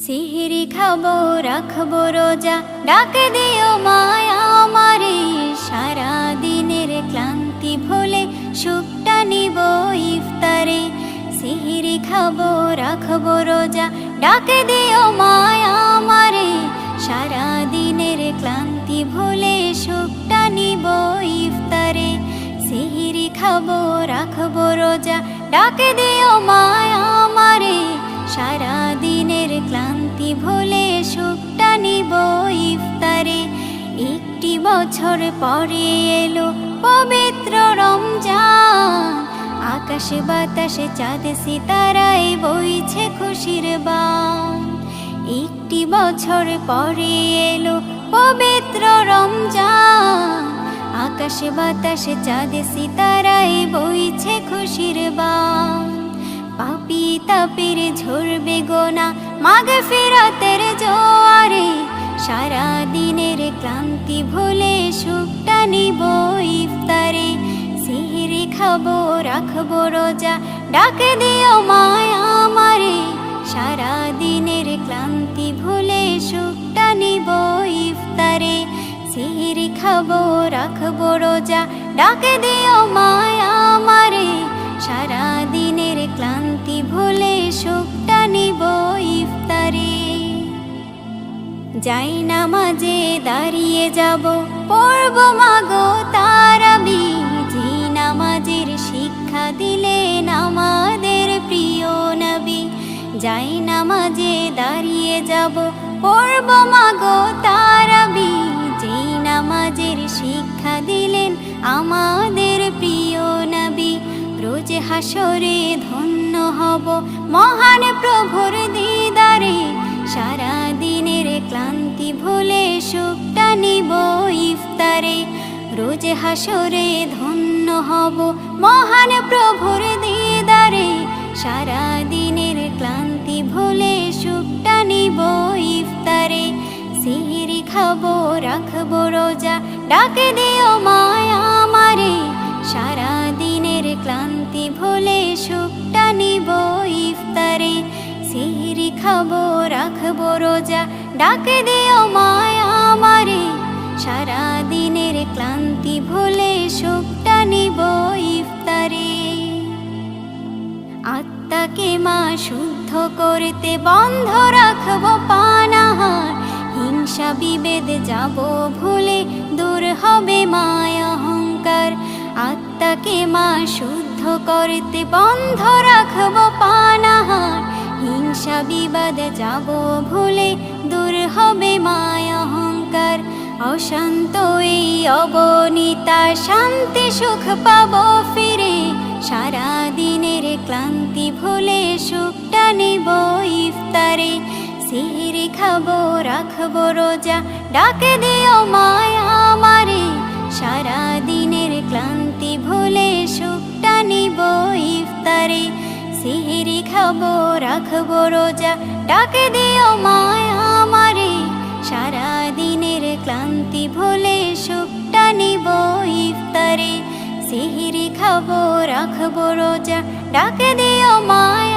সিহরি খাবো রাখবো রোজা, ডাক দিও মায়া আমারে। সারা দিনের ক্লান্তি ভুলে সুখটা নিব ইফতারে। সিহরি খাবো রাখবো রোজা, ডাক দিও মায়া আমারে। সারা দিনের ক্লান্তি ভুলে সুখটা নিব ইফতারে। সিহরি খাবো রাখবো রোজা, ডাক দিও মায়া আমারে। সারা দিনের ক্লান্তি ভুলে সুখটা নিব ইফতারে। একটি বছর পরে এলো পবিত্র রমজান, আকাশে বাতাসে চাঁদ সিতারায় বইছে খুশির বান। একটি বছর পরে এলো পবিত্র রমজান, আকাশে বাতাসে চাঁদ সিতারায় বইছে খুশির বান। পাপী তাপের ঝরবে গোনা মাগফিরাতের জোয়ারে। সারা দিনের ক্লান্তি ভুলে সুখটা নিব ইফতারে। সিহরি খাবো রাখবো রোজা, ডাক দিও মায়া আমারে। সারা দিনের ক্লান্তি ভুলে সুখটা নিব ইফতারে। সিহরি খাবো রাখবো রোজা, ডাক দিও মায়া আমারে। সারা দিনের ক্লান্তি ভুলে সুখটা নিব ইফতারে। যাই নামাজে দাঁড়িয়ে যাব, পড়ব মাগো তারাবি। যে নামাজের শিক্ষা দিলেন আমাদের প্রিয় নবী। যাই নামাজে দাঁড়িয়ে যাব, পড়ব মাগো তারাবি। যে নামাজের শিক্ষা দিলেন আমাদের প্রিয় নবী। রোজ হাসরে ধন্য হব মহান প্রভুর দিদারে। সারা দিনের ক্লান্তি ভুলে সুখটা নিব ইফতারে। রোজ হাসরে ধন্য হব মহান প্রভুর দিদারে। সারা দিনের ক্লান্তি ভুলে সুখটা নিব ইফতারে। সিহরি খাবো রাখবো রোজা, ডাক দিও মায়া আমারে। সারা দিনের ক্লান্তি ভুলে সুখটা নিব ইফতারে। সিহরি খাবো রাখবো রোজা, ডাক দিও মায়া আমারে। সারা দিনের ক্লান্তি ভুলে সুখটা নিব ইফতারে। আত্মাকে মা শুদ্ধ করতে বন্ধ রাখবো পানাহার। হিংসা বিভেদ যাব ভুলে দূর হবে মায়া অহংকার। আত্মাকে মা শুদ্ধ করতে বন্ধ রাখবো পানাহার। হিংসা বিবাদ যাব ভুলে দূর হবে মায়া অহংকার। অশান্ত এই অবনীতা শান্তি সুখ পাবো ফিরে। সারা দিনের ক্লান্তি ভুলে সুখটা নিব ইফতারে। সিহরি খাবো রাখবো রোজা, ডাক দিও মায়া আমারে। সারা দিনের ক্লান্তি ভুলে সুখটা নিব ইফতারে। সিহরি খাবো রাখবো রোজা, ডাক দিও মায়া আমারে। সারা দিনের ক্লান্তি ভুলে সুখটা নিব ইফতারে। সিহরি খাবো রাখবো রোজা, ডাক দিও মায়া।